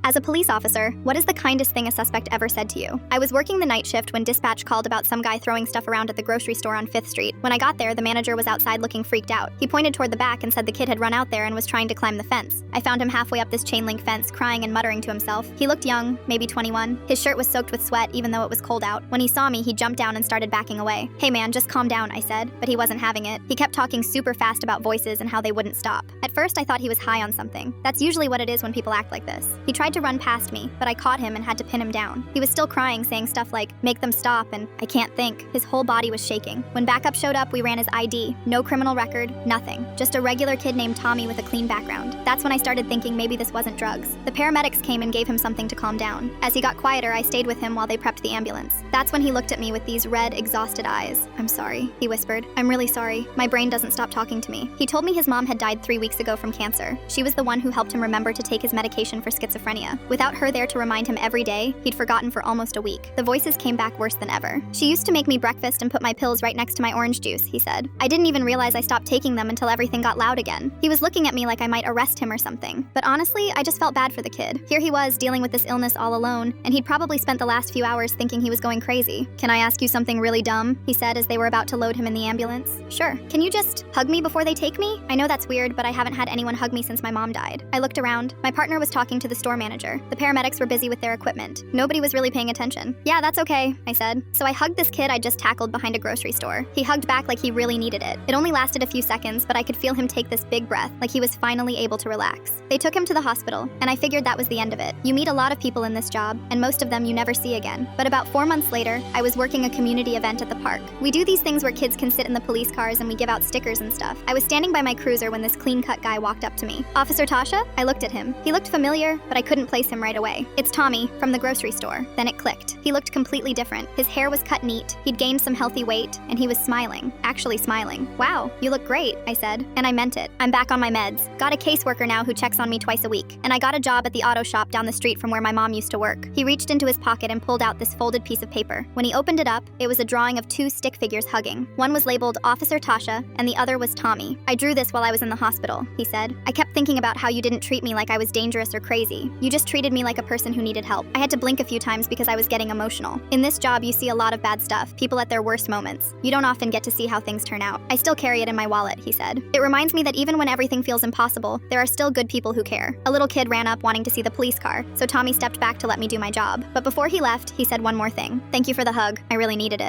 As a police officer, what is the kindest thing a suspect ever said to you? I was working the night shift when dispatch called about some guy throwing stuff around at the grocery store on 5th Street. When I got there, the manager was outside looking freaked out. He pointed toward the back and said the kid had run out there and was trying to climb the fence. I found him halfway up this chain link fence, crying and muttering to himself. He looked young, maybe 21. His shirt was soaked with sweat even though it was cold out. When he saw me, he jumped down and started backing away. "Hey man, just calm down," I said, but he wasn't having it. He kept talking super fast about voices and how they wouldn't stop. At first, I thought he was high on something. That's usually what it is when people act like this. He tried to run past me, but I caught him and had to pin him down. He was still crying, saying stuff like, "Make them stop," and "I can't think." His whole body was shaking. When backup showed up, we ran his ID. No criminal record, nothing. Just a regular kid named Tommy with a clean background. That's when I started thinking maybe this wasn't drugs. The paramedics came and gave him something to calm down. As he got quieter, I stayed with him while they prepped the ambulance. That's when he looked at me with these red, exhausted eyes. "I'm sorry," he whispered. "I'm really sorry. My brain doesn't stop talking to me." He told me his mom had died 3 weeks ago from cancer. She was the one who helped him remember to take his medication for schizophrenia. Without her there to remind him every day, he'd forgotten for almost a week. The voices came back worse than ever. "She used to make me breakfast and put my pills right next to my orange juice," he said. "I didn't even realize I stopped taking them until everything got loud again." He was looking at me like I might arrest him or something. But honestly, I just felt bad for the kid. Here he was, dealing with this illness all alone, and he'd probably spent the last few hours thinking he was going crazy. "Can I ask you something really dumb?" he said as they were about to load him in the ambulance. "Sure. Can you just hug me before they take me? I know that's weird, but I haven't had anyone hug me since my mom died." I looked around. My partner was talking to the store manager. The paramedics were busy with their equipment. Nobody was really paying attention. "Yeah, that's okay," I said. So I hugged this kid I just tackled behind a grocery store. He hugged back like he really needed it. It only lasted a few seconds, but I could feel him take this big breath, like he was finally able to relax. They took him to the hospital, and I figured that was the end of it. You meet a lot of people in this job, and most of them you never see again. But about 4 months later, I was working a community event at the park. We do these things where kids can sit in the police cars and we give out stickers and stuff. I was standing by my cruiser when this clean-cut guy walked up to me. "Officer Tasha?" I looked at him. He looked familiar, but I couldn't place him right away. "It's Tommy, from the grocery store." Then it clicked. He looked completely different. His hair was cut neat, he'd gained some healthy weight, and he was smiling. Actually smiling. "Wow, you look great," I said, and I meant it. "I'm back on my meds. Got a caseworker now who checks on me twice a week. And I got a job at the auto shop down the street from where my mom used to work." He reached into his pocket and pulled out this folded piece of paper. When he opened it up, it was a drawing of 2 stick figures hugging. One was labeled Officer Tasha, and the other was Tommy. "I drew this while I was in the hospital," he said. "I kept thinking about how you didn't treat me like I was dangerous or crazy. You just treated me like a person who needed help." I had to blink a few times because I was getting emotional. In this job, you see a lot of bad stuff, people at their worst moments. You don't often get to see how things turn out. "I still carry it in my wallet," he said. "It reminds me that even when everything feels impossible, there are still good people who care." A little kid ran up wanting to see the police car, so Tommy stepped back to let me do my job. But before he left, he said one more thing. "Thank you for the hug. I really needed it."